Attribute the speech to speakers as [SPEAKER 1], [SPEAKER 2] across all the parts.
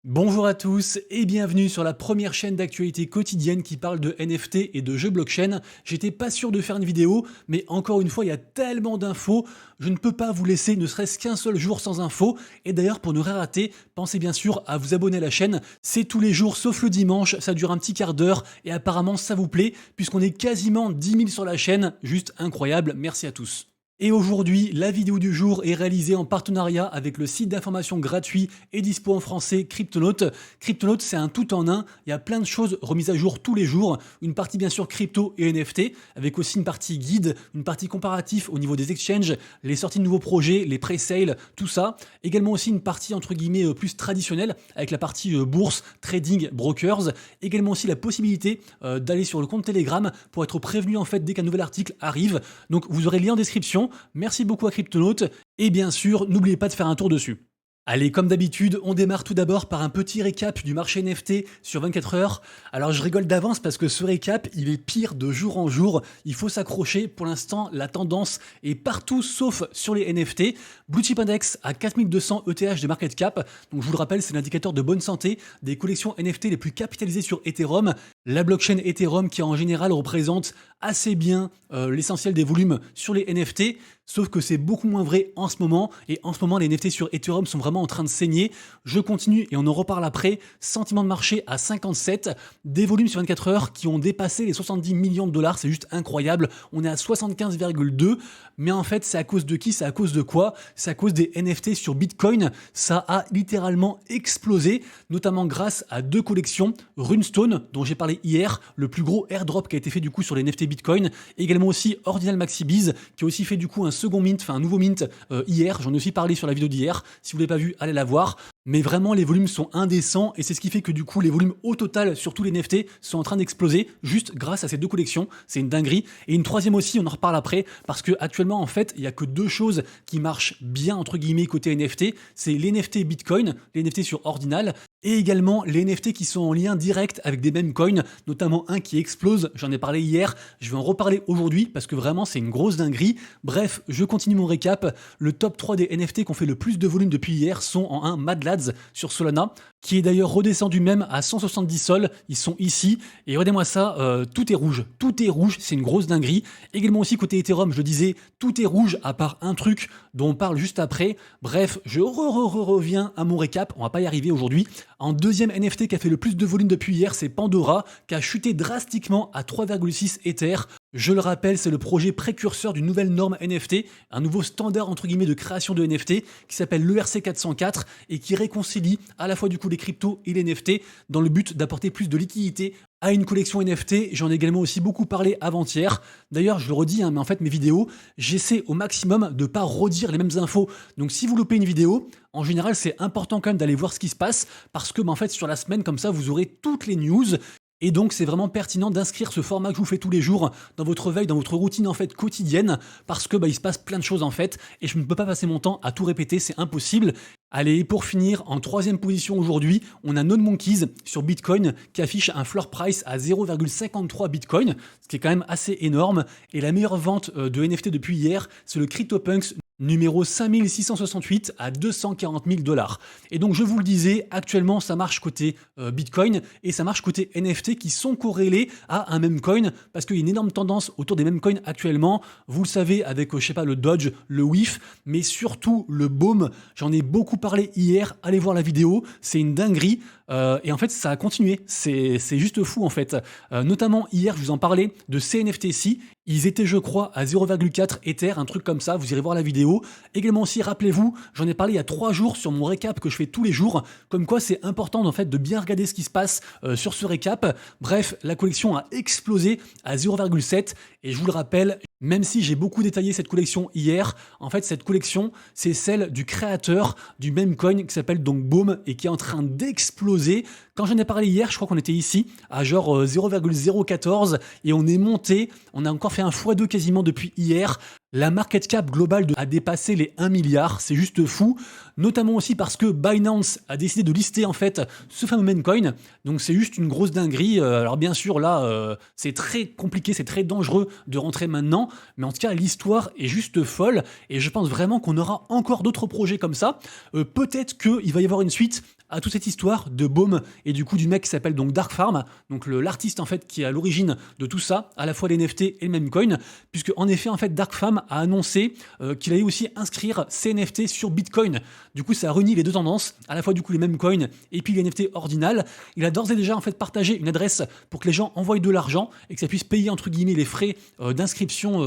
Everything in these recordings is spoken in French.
[SPEAKER 1] Bonjour à tous et bienvenue sur la première chaîne d'actualité quotidienne qui parle de NFT et de jeux blockchain. J'étais pas sûr de faire une vidéo, mais encore une fois, il y a tellement d'infos, je ne peux pas vous laisser ne serait-ce qu'un seul jour sans infos. Et d'ailleurs, pour ne rien rater, pensez bien sûr à vous abonner à la chaîne. C'est tous les jours sauf le dimanche, ça dure un petit quart d'heure et apparemment ça vous plaît puisqu'on est quasiment 10 000 sur la chaîne. Juste incroyable, merci à tous. Et aujourd'hui, la vidéo du jour est réalisée en partenariat avec le site d'information gratuit et dispo en français Cryptonaut. Cryptonaut, c'est un tout en un, il y a plein de choses remises à jour tous les jours, une partie bien sûr crypto et NFT, avec aussi une partie guide, une partie comparatif au niveau des exchanges, les sorties de nouveaux projets, les pre-sales, tout ça. Également aussi une partie entre guillemets plus traditionnelle, avec la partie bourse, trading, brokers. Également aussi la possibilité d'aller sur le compte Telegram pour être prévenu en fait dès qu'un nouvel article arrive. Donc vous aurez le lien en description. Merci beaucoup à Cryptonaut et bien sûr, n'oubliez pas de faire un tour dessus. Allez, comme d'habitude, on démarre tout d'abord par un petit récap du marché NFT sur 24 heures. Alors je rigole d'avance parce que ce récap, il est pire de jour en jour. Il faut s'accrocher. Pour l'instant, la tendance est partout sauf sur les NFT. Blue Chip Index à 4200 ETH de market cap. Donc je vous le rappelle, c'est l'indicateur de bonne santé des collections NFT les plus capitalisées sur Ethereum. La blockchain Ethereum qui en général représente assez bien l'essentiel des volumes sur les NFT. Sauf que c'est beaucoup moins vrai en ce moment. Et en ce moment, les NFT sur Ethereum sont vraiment en train de saigner. Je continue et on en reparle après. Sentiment de marché à 57. Des volumes sur 24 heures qui ont dépassé les 70 millions de dollars. C'est juste incroyable. On est à 75,2. Mais en fait, c'est à cause de qui? C'est à cause de quoi? C'est à cause des NFT sur Bitcoin. Ça a littéralement explosé. Notamment grâce à deux collections. Runestone, dont j'ai parlé hier. Le plus gros airdrop qui a été fait du coup sur les NFT Bitcoin. Également aussi Ordinal Maxibiz qui a aussi fait du coup un second mint, enfin un nouveau mint hier, j'en ai aussi parlé sur la vidéo d'hier, si vous ne l'avez pas vu, allez la voir, mais vraiment les volumes sont indécents et c'est ce qui fait que du coup les volumes au total sur tous les NFT sont en train d'exploser juste grâce à ces deux collections, c'est une dinguerie. Et une troisième aussi, on en reparle après, parce que actuellement en fait il n'y a que deux choses qui marchent bien entre guillemets côté NFT, c'est les NFT Bitcoin, les NFT sur Ordinal, et également les NFT qui sont en lien direct avec des meme coins, notamment un qui explose, j'en ai parlé hier, je vais en reparler aujourd'hui parce que vraiment c'est une grosse dinguerie. Bref, je continue mon récap. Le top 3 des NFT qui ont fait le plus de volume depuis hier sont en 1 Mad Lads sur Solana, qui est d'ailleurs redescendu même à 170 sols, ils sont ici, et regardez-moi ça, tout est rouge, c'est une grosse dinguerie. Également aussi côté Ethereum, je le disais, tout est rouge à part un truc dont on parle juste après. Bref, je reviens à mon récap, on va pas y arriver aujourd'hui. En deuxième NFT qui a fait le plus de volume depuis hier, c'est Pandora, qui a chuté drastiquement à 3,6 Ether. Je le rappelle, c'est le projet précurseur d'une nouvelle norme NFT, un nouveau standard entre guillemets de création de NFT qui s'appelle l'ERC 404 et qui réconcilie à la fois du coup les cryptos et les NFT dans le but d'apporter plus de liquidité à une collection NFT. J'en ai également aussi beaucoup parlé avant-hier. D'ailleurs, je le redis, mais en fait, mes vidéos, j'essaie au maximum de ne pas redire les mêmes infos. Donc, si vous loupez une vidéo, en général, c'est important quand même d'aller voir ce qui se passe parce que, en fait, sur la semaine, comme ça, vous aurez toutes les news. Et donc, c'est vraiment pertinent d'inscrire ce format que je vous fais tous les jours dans votre veille, dans votre routine en fait quotidienne, parce que il se passe plein de choses en fait, et je ne peux pas passer mon temps à tout répéter, c'est impossible. Allez, pour finir, en troisième position aujourd'hui, on a NodeMonkeys sur Bitcoin qui affiche un floor price à 0,53 Bitcoin, ce qui est quand même assez énorme. Et la meilleure vente de NFT depuis hier, c'est le CryptoPunks numéro 5668 à 240 000 dollars. Et donc je vous le disais, actuellement ça marche côté Bitcoin et ça marche côté NFT qui sont corrélés à un meme coin parce qu'il y a une énorme tendance autour des meme coins actuellement. Vous le savez avec, je sais pas, le Dodge, le WIF, mais surtout le BOM. J'en ai beaucoup parlé hier, allez voir la vidéo, c'est une dinguerie. Et en fait ça a continué, c'est juste fou en fait. Notamment hier je vous en parlais de CNFTC, ils étaient je crois à 0,4 Ether, un truc comme ça, vous irez voir la vidéo. Également aussi rappelez-vous, j'en ai parlé il y a 3 jours sur mon récap que je fais tous les jours, comme quoi c'est important en fait de bien regarder ce qui se passe sur ce récap. Bref, la collection a explosé à 0,7 et je vous le rappelle, même si j'ai beaucoup détaillé cette collection hier, en fait cette collection c'est celle du créateur du meme coin qui s'appelle donc BOM et qui est en train d'exploser. Quand j'en ai parlé hier, je crois qu'on était ici à genre 0,014 et on est monté, on a encore fait un x2 quasiment depuis hier. La market cap globale a dépassé les 1 milliard, c'est juste fou, notamment aussi parce que Binance a décidé de lister en fait ce fameux meme coin, donc c'est juste une grosse dinguerie. Alors bien sûr là c'est très compliqué, c'est très dangereux de rentrer maintenant, mais en tout cas l'histoire est juste folle et je pense vraiment qu'on aura encore d'autres projets comme ça. Peut-être qu'il va y avoir une suite à toute cette histoire de Baume et du coup du mec qui s'appelle donc Dark Farm, donc l'artiste en fait qui est à l'origine de tout ça, à la fois les NFT et le meme coin, puisque en effet en fait Dark Farm a annoncé qu'il allait aussi inscrire ses NFT sur Bitcoin. Du coup ça réunit les deux tendances, à la fois du coup les meme coins et puis les NFT ordinal. Il a d'ores et déjà en fait partagé une adresse pour que les gens envoient de l'argent et que ça puisse payer entre guillemets les frais d'inscription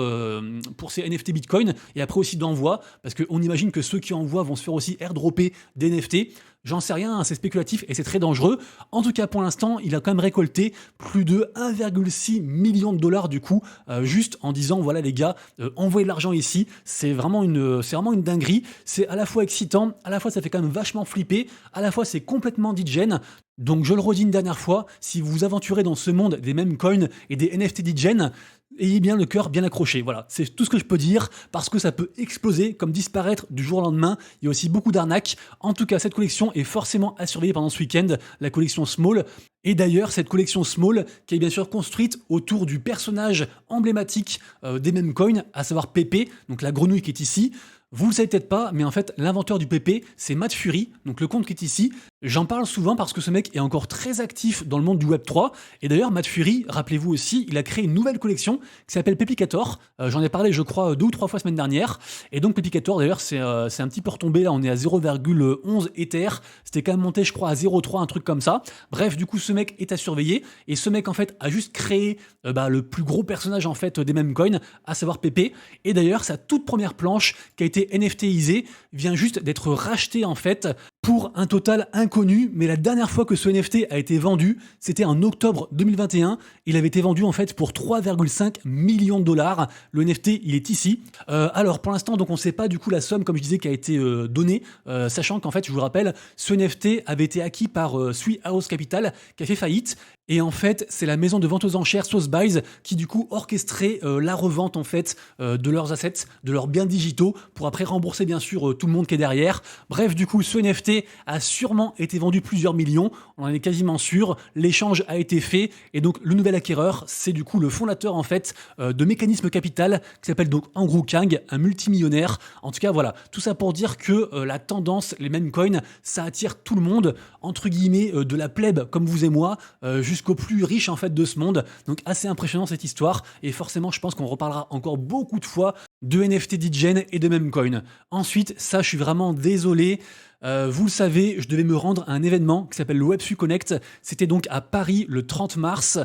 [SPEAKER 1] pour ces NFT Bitcoin et après aussi d'envoi, parce qu'on imagine que ceux qui envoient vont se faire aussi airdropper des NFT. J'en sais rien, hein, c'est spéculatif et c'est très dangereux. En tout cas, pour l'instant, il a quand même récolté plus de 1,6 million de dollars du coup, juste en disant voilà les gars, envoyez de l'argent ici. C'est vraiment une dinguerie. C'est à la fois excitant, à la fois ça fait quand même vachement flipper, à la fois c'est complètement digène. Donc je le redis une dernière fois, si vous vous aventurez dans ce monde des meme coins et des NFT digènes, ayez bien le cœur bien accroché. Voilà, c'est tout ce que je peux dire parce que ça peut exploser comme disparaître du jour au lendemain. Il y a aussi beaucoup d'arnaques. En tout cas, cette collection est forcément à surveiller pendant ce week-end, la collection Small. Et d'ailleurs, cette collection Small, qui est bien sûr construite autour du personnage emblématique des meme coins, à savoir Pépé, donc la grenouille qui est ici. Vous le savez peut-être pas, mais en fait, l'inventeur du PP, c'est Matt Fury, donc le compte qui est ici. J'en parle souvent parce que ce mec est encore très actif dans le monde du Web3. Et d'ailleurs, Matt Fury, rappelez-vous aussi, il a créé une nouvelle collection qui s'appelle Pepicator. J'en ai parlé, je crois, 2 ou 3 fois la semaine dernière. Et donc, Pepicator, d'ailleurs, c'est un petit peu retombé. Là, on est à 0,11 Ether. C'était quand même monté, je crois, à 0,3, un truc comme ça. Bref, du coup, ce mec est à surveiller. Et ce mec, en fait, a juste créé le plus gros personnage, en fait, des meme coins, à savoir Pépé. Et d'ailleurs, sa toute première planche, qui a été NFTisée, vient juste d'être rachetée, en fait, pour un total inconnu, mais la dernière fois que ce NFT a été vendu, c'était en octobre 2021. Il avait été vendu en fait pour 3,5 millions de dollars. Le NFT, il est ici. Alors pour l'instant, donc on ne sait pas du coup la somme, comme je disais, qui a été donnée, sachant qu'en fait, je vous rappelle, ce NFT avait été acquis par Sweet House Capital, qui a fait faillite. Et en fait, c'est la maison de vente aux enchères Sotheby's qui du coup orchestrait la revente en fait de leurs assets, de leurs biens digitaux, pour après rembourser bien sûr tout le monde qui est derrière. Bref, du coup, ce NFT a sûrement été vendu plusieurs millions, on en est quasiment sûr. L'échange a été fait et donc le nouvel acquéreur, c'est du coup le fondateur en fait de Mécanisme Capital qui s'appelle donc Andrew Kang, un multimillionnaire. En tout cas, voilà, tout ça pour dire que la tendance, les meme coins, ça attire tout le monde, entre guillemets, de la plèbe comme vous et moi, jusqu'aux plus riches en fait de ce monde. Donc assez impressionnant cette histoire et forcément je pense qu'on reparlera encore beaucoup de fois de NFT DJen et de meme coin. Ensuite, ça je suis vraiment désolé. Vous le savez, je devais me rendre à un événement qui s'appelle le Web3 Connect. C'était donc à Paris le 30 mars.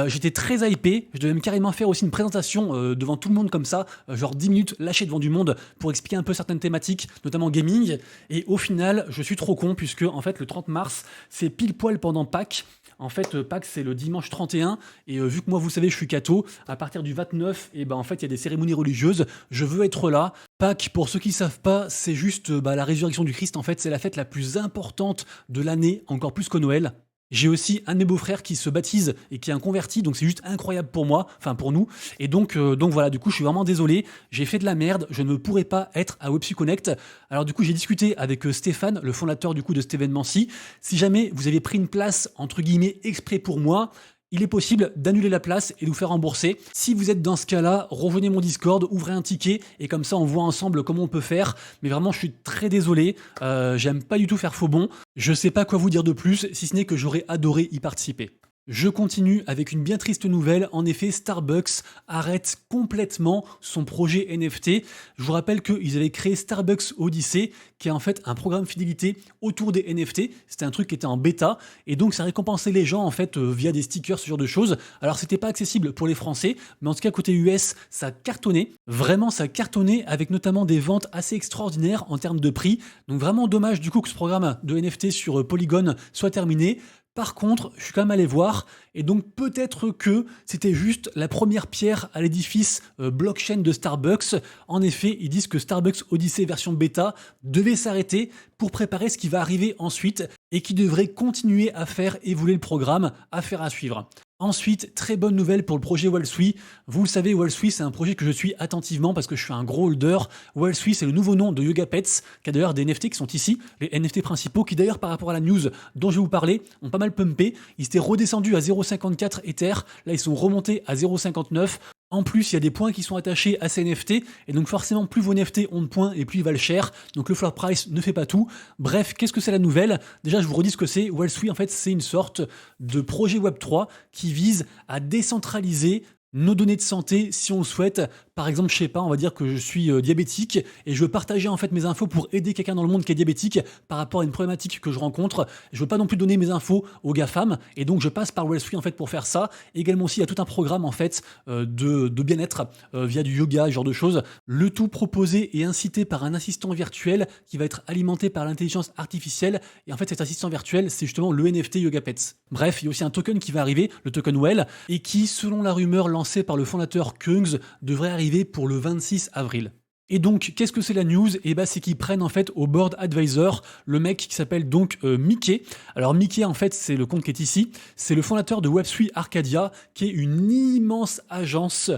[SPEAKER 1] J'étais très hypé. Je devais même carrément faire aussi une présentation devant tout le monde comme ça, genre 10 minutes lâchées devant du monde pour expliquer un peu certaines thématiques, notamment gaming. Et au final, je suis trop con puisque en fait le 30 mars, c'est pile poil pendant Pâques. En fait, Pâques, c'est le dimanche 31. Et vu que moi, vous savez, je suis catho, à partir du 29, et en fait, il y a des cérémonies religieuses. Je veux être là. Pâques, pour ceux qui ne savent pas, c'est juste la résurrection du Christ. En fait, c'est la fête la plus importante de l'année, encore plus que Noël. J'ai aussi un de mes beaux-frères qui se baptise et qui est un converti, donc c'est juste incroyable pour moi, enfin pour nous. Et donc voilà, du coup, je suis vraiment désolé. J'ai fait de la merde, je ne pourrais pas être à Web3 Connect. Alors du coup, j'ai discuté avec Stéphane, le fondateur du coup de cet événement-ci. Si jamais vous avez pris une place, entre guillemets, exprès pour moi, il est possible d'annuler la place et de vous faire rembourser. Si vous êtes dans ce cas-là, rejoignez mon Discord, ouvrez un ticket et comme ça on voit ensemble comment on peut faire. Mais vraiment, je suis très désolé, j'aime pas du tout faire faux bon. Je sais pas quoi vous dire de plus, si ce n'est que j'aurais adoré y participer. Je continue avec une bien triste nouvelle. En effet, Starbucks arrête complètement son projet NFT. Je vous rappelle qu'ils avaient créé Starbucks Odyssey, qui est en fait un programme fidélité autour des NFT. C'était un truc qui était en bêta et donc ça récompensait les gens en fait via des stickers, ce genre de choses. Alors c'était pas accessible pour les Français, mais en tout cas côté US, ça cartonnait. Vraiment, ça cartonnait avec notamment des ventes assez extraordinaires en termes de prix. Donc vraiment dommage du coup que ce programme de NFT sur Polygon soit terminé. Par contre, je suis quand même allé voir, et donc peut-être que c'était juste la première pierre à l'édifice blockchain de Starbucks. En effet, ils disent que Starbucks Odyssey version bêta devait s'arrêter pour préparer ce qui va arriver ensuite et qui devrait continuer à faire évoluer le programme, à faire à suivre. Ensuite, très bonne nouvelle pour le projet Wall3. Vous le savez, Wall3, c'est un projet que je suis attentivement parce que je suis un gros holder. Wall3, c'est le nouveau nom de Yoga Pets, qui a d'ailleurs des NFT qui sont ici, les NFT principaux, qui d'ailleurs, par rapport à la news dont je vais vous parler, ont pas mal pumpé. Ils étaient redescendus à 0,54 Ether, là ils sont remontés à 0,59. En plus, il y a des points qui sont attachés à ces NFT, et donc forcément, plus vos NFT ont de points et plus ils valent cher. Donc le floor price ne fait pas tout. Bref, qu'est-ce que c'est la nouvelle? Déjà, je vous redis ce que c'est. Wellsui, en fait, c'est une sorte de projet Web3 qui vise à décentraliser nos données de santé si on le souhaite. Par exemple, je sais pas, on va dire que je suis diabétique et je veux partager en fait mes infos pour aider quelqu'un dans le monde qui est diabétique par rapport à une problématique que je rencontre. Je veux pas non plus donner mes infos aux GAFAM et donc je passe par Wellsui en fait pour faire ça. Également aussi, il y a tout un programme en fait de bien-être via du yoga, ce genre de choses. Le tout proposé et incité par un assistant virtuel qui va être alimenté par l'intelligence artificielle. Et en fait, cet assistant virtuel, c'est justement le NFT Yoga Pets. Bref, il y a aussi un token qui va arriver, le token Well, et qui, selon la rumeur lancée par le fondateur Kungs, devrait arriver pour le 26 avril. Et donc, qu'est-ce que c'est la news? Et bah, c'est qu'ils prennent en fait au board advisor le mec qui s'appelle donc Mickey. Alors Mickey, en fait, c'est le compte qui est ici. C'est le fondateur de Web3 Arcadia, qui est une immense agence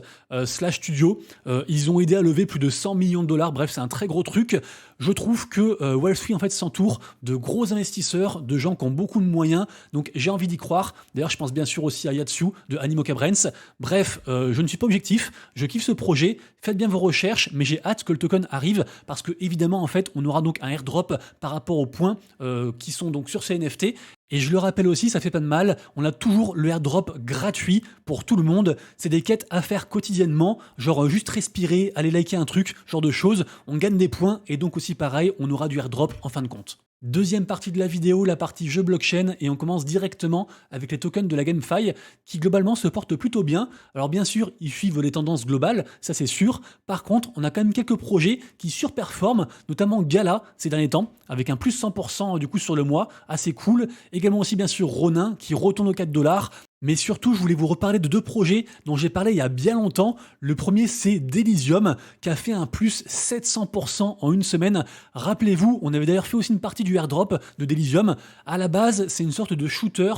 [SPEAKER 1] slash studio. Ils ont aidé à lever plus de 100 millions de dollars. Bref, c'est un très gros truc. Je trouve que Web3 en fait s'entoure de gros investisseurs, de gens qui ont beaucoup de moyens. Donc j'ai envie d'y croire. D'ailleurs, je pense bien sûr aussi à Yatsu de Animoca Brands. Bref, je ne suis pas objectif. Je kiffe ce projet. Faites bien vos recherches, mais j'ai hâte que le token arrive parce que évidemment en fait on aura donc un airdrop par rapport aux points qui sont donc sur ces NFT. Et je le rappelle aussi, ça fait pas de mal, on a toujours le airdrop gratuit pour tout le monde. C'est des quêtes à faire quotidiennement, genre juste respirer, aller liker un truc, genre de choses. On gagne des points et donc aussi pareil, on aura du airdrop en fin de compte. Deuxième partie de la vidéo, la partie jeu blockchain, et on commence directement avec les tokens de la GameFi qui globalement se portent plutôt bien. Alors bien sûr, ils suivent les tendances globales, ça c'est sûr. Par contre, on a quand même quelques projets qui surperforment, notamment Gala ces derniers temps, avec un plus 100% du coup sur le mois, assez cool. Également aussi bien sûr Ronin qui retourne aux 4 dollars. Mais surtout, je voulais vous reparler de deux projets dont j'ai parlé il y a bien longtemps. Le premier, c'est Delysium, qui a fait un plus 700% en une semaine. Rappelez-vous, on avait d'ailleurs fait aussi une partie du airdrop de Delysium. À la base, c'est une sorte de shooter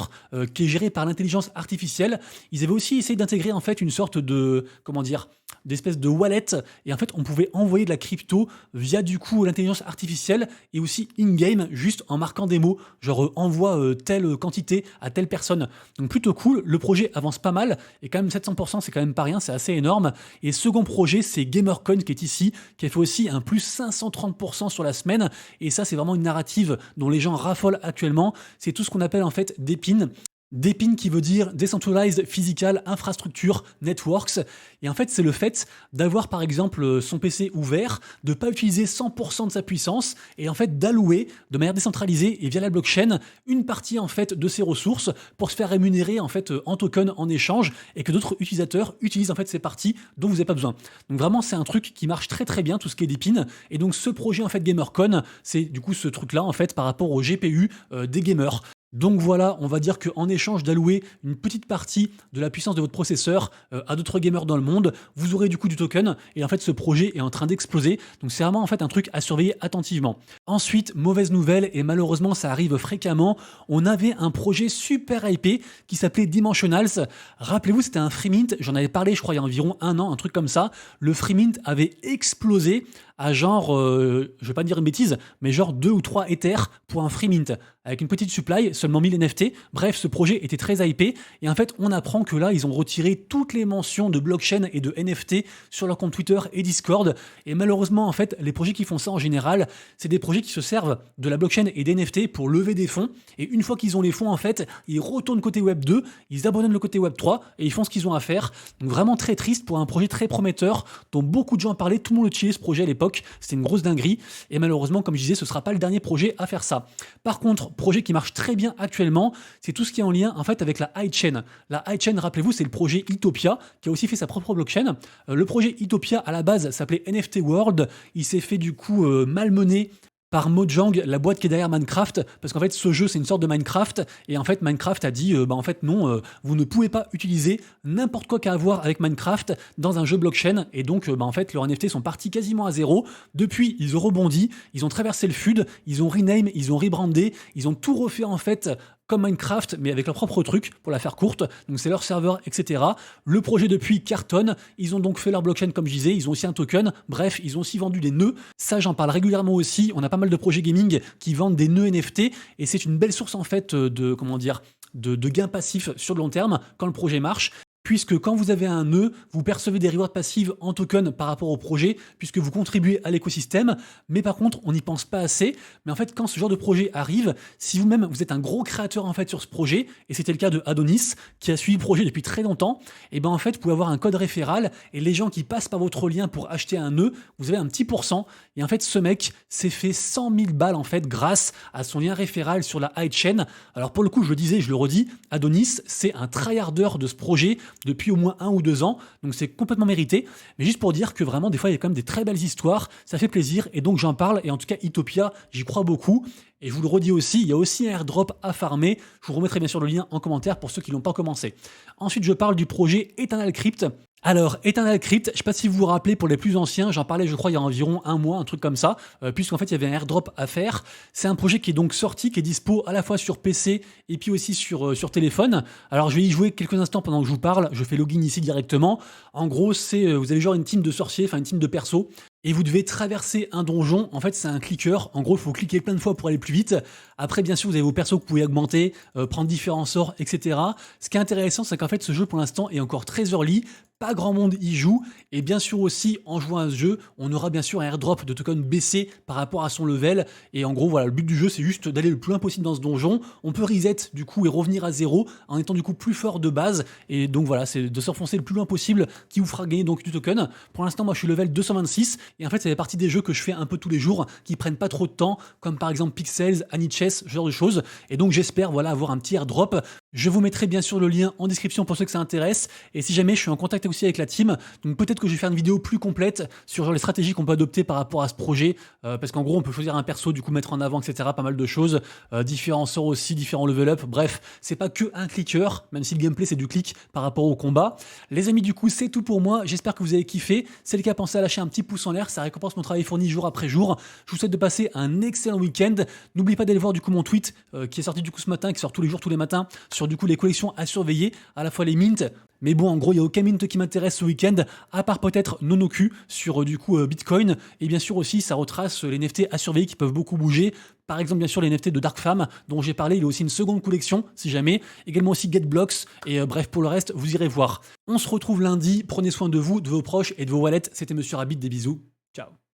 [SPEAKER 1] qui est géré par l'intelligence artificielle. Ils avaient aussi essayé d'intégrer en fait une sorte de, comment dire, d'espèce de wallet. Et en fait, on pouvait envoyer de la crypto via du coup l'intelligence artificielle et aussi in-game, juste en marquant des mots, genre envoie telle quantité à telle personne. Donc plutôt cool. Le projet avance pas mal et quand même 700% c'est quand même pas rien, c'est assez énorme. Et second projet, c'est Gamercoin qui est ici, qui a fait aussi un plus 530% sur la semaine. Et ça, c'est vraiment une narrative dont les gens raffolent actuellement. C'est tout ce qu'on appelle en fait DePIN. DePIN qui veut dire Decentralized Physical Infrastructure Networks. Et en fait, c'est le fait d'avoir par exemple son PC ouvert, de ne pas utiliser 100% de sa puissance et en fait d'allouer de manière décentralisée et via la blockchain une partie en fait de ses ressources pour se faire rémunérer en fait en token en échange et que d'autres utilisateurs utilisent en fait ces parties dont vous n'avez pas besoin. Donc vraiment, c'est un truc qui marche très très bien, tout ce qui est DePIN. Et donc ce projet en fait Gamercoin, c'est du coup ce truc là en fait par rapport au GPU des gamers. Donc voilà, on va dire qu'en échange d'allouer une petite partie de la puissance de votre processeur à d'autres gamers dans le monde, vous aurez du coup du token et en fait ce projet est en train d'exploser. Donc c'est vraiment en fait un truc à surveiller attentivement. Ensuite, mauvaise nouvelle et malheureusement ça arrive fréquemment, on avait un projet super hypé qui s'appelait Dimensionals. Rappelez-vous, c'était un free mint, j'en avais parlé je crois il y a environ un an, un truc comme ça. Le free mint avait explosé à genre, je vais pas dire une bêtise, mais genre 2 ou 3 Ethers pour un free mint, avec une petite supply, seulement 1000 NFT. Bref, ce projet était très hypé, et en fait, on apprend que là, ils ont retiré toutes les mentions de blockchain et de NFT sur leur compte Twitter et Discord, et malheureusement, en fait, les projets qui font ça en général, c'est des projets qui se servent de la blockchain et des NFT pour lever des fonds, et une fois qu'ils ont les fonds, en fait, ils retournent côté Web 2, ils abandonnent le côté Web 3, et ils font ce qu'ils ont à faire. Donc vraiment très triste pour un projet très prometteur, dont beaucoup de gens parlaient, tout le monde utilisait ce projet à l'époque. C'était une grosse dinguerie et malheureusement, comme je disais, ce ne sera pas le dernier projet à faire ça. Par contre, projet qui marche très bien actuellement, c'est tout ce qui est en lien en fait avec la iChain. La iChain, rappelez-vous, c'est le projet Itopia qui a aussi fait sa propre blockchain. Le projet Itopia à la base s'appelait NFT World. Il s'est fait du coup malmener par Mojang, la boîte qui est derrière Minecraft, parce qu'en fait ce jeu c'est une sorte de Minecraft, et en fait Minecraft a dit en fait non, vous ne pouvez pas utiliser n'importe quoi qu'à avoir avec Minecraft dans un jeu blockchain, et donc en fait leurs NFT sont partis quasiment à zéro. Depuis ils ont rebondi, ils ont traversé le FUD, ils ont rename, ils ont rebrandé, ils ont tout refait en fait comme Minecraft, mais avec leur propre truc, pour la faire courte. Donc c'est leur serveur, etc. Le projet depuis cartonne. Ils ont donc fait leur blockchain, comme je disais. Ils ont aussi un token. Bref, ils ont aussi vendu des nœuds. Ça, j'en parle régulièrement aussi. On a pas mal de projets gaming qui vendent des nœuds NFT. Et c'est une belle source, en fait, de gains passifs sur le long terme quand le projet marche. puisque quand vous avez un nœud, vous percevez des rewards passives en token par rapport au projet, puisque vous contribuez à l'écosystème, mais par contre, on n'y pense pas assez. Mais en fait, quand ce genre de projet arrive, si vous-même, vous êtes un gros créateur en fait sur ce projet, et c'était le cas de Adonis, qui a suivi le projet depuis très longtemps, et ben en fait, vous pouvez avoir un code référal, et les gens qui passent par votre lien pour acheter un nœud, vous avez un petit pourcent, et en fait, ce mec s'est fait 100 000 balles en fait grâce à son lien référal sur la high chain. Alors pour le coup, je le disais, je le redis, Adonis, c'est un tryharder de ce projet depuis au moins 1 ou 2 ans, donc c'est complètement mérité. Mais juste pour dire que vraiment, des fois, il y a quand même des très belles histoires, ça fait plaisir, et donc j'en parle, et en tout cas, Utopia, j'y crois beaucoup. Et je vous le redis aussi, il y a aussi un airdrop à farmer. Je vous remettrai bien sûr le lien en commentaire pour ceux qui l'ont pas commencé. Ensuite, je parle du projet Eternal Crypt. Alors, Eternal Crypt, je ne sais pas si vous vous rappelez, pour les plus anciens, j'en parlais je crois il y a environ 1 mois, un truc comme ça, puisqu'en fait il y avait un airdrop à faire. C'est un projet qui est donc sorti, qui est dispo à la fois sur PC et puis aussi sur téléphone. Alors je vais y jouer quelques instants pendant que je vous parle, je fais login ici directement. En gros, c'est vous avez genre une team de sorciers, enfin une team de persos, et vous devez traverser un donjon. En fait, c'est un clicker. En gros, il faut cliquer plein de fois pour aller plus vite. Après, bien sûr, vous avez vos persos que vous pouvez augmenter, prendre différents sorts, etc. Ce qui est intéressant, c'est qu'en fait, ce jeu, pour l'instant, est encore très early. Pas grand monde y joue. Et bien sûr aussi, en jouant à ce jeu, on aura bien sûr un airdrop de token baissé par rapport à son level. Et en gros, voilà, le but du jeu, c'est juste d'aller le plus loin possible dans ce donjon. On peut reset, du coup, et revenir à 0 en étant du coup plus fort de base. Et donc voilà, c'est de s'enfoncer le plus loin possible qui vous fera gagner donc du token. Pour l'instant, moi, je suis level 226. Et en fait, ça fait partie des jeux que je fais un peu tous les jours, qui prennent pas trop de temps, comme par exemple Pixels, Anichess, ce genre de choses. Et donc j'espère voilà avoir un petit airdrop. Je vous mettrai bien sûr le lien en description pour ceux que ça intéresse. Et si jamais je suis en contact aussi avec la team, donc peut-être que je vais faire une vidéo plus complète sur genre les stratégies qu'on peut adopter par rapport à ce projet. Parce qu'en gros, on peut choisir un perso, du coup mettre en avant, etc. Pas mal de choses. Différents sorts aussi, différents level up. Bref, c'est pas que un clicker, même si le gameplay c'est du clic par rapport au combat. Les amis, du coup, c'est tout pour moi. J'espère que vous avez kiffé. C'est le cas, pensez à lâcher un petit pouce en l'air. Ça récompense mon travail fourni jour après jour. Je vous souhaite de passer un excellent week-end. N'oubliez pas d'aller voir du coup mon tweet qui est sorti du coup ce matin, qui sort tous les jours, tous les matins, sur du coup les collections à surveiller, à la fois les mints. Mais bon, en gros, il n'y a aucun mint qui m'intéresse ce week-end, à part peut-être Nonoku sur du coup Bitcoin. Et bien sûr aussi, ça retrace les NFT à surveiller qui peuvent beaucoup bouger. Par exemple, bien sûr, les NFT de Dark Femme dont j'ai parlé. Il y a aussi une seconde collection, si jamais. Également aussi GetBlocks. Et bref, pour le reste, vous irez voir. On se retrouve lundi. Prenez soin de vous, de vos proches et de vos wallets. C'était Monsieur Rabbit. Des bisous. Ciao.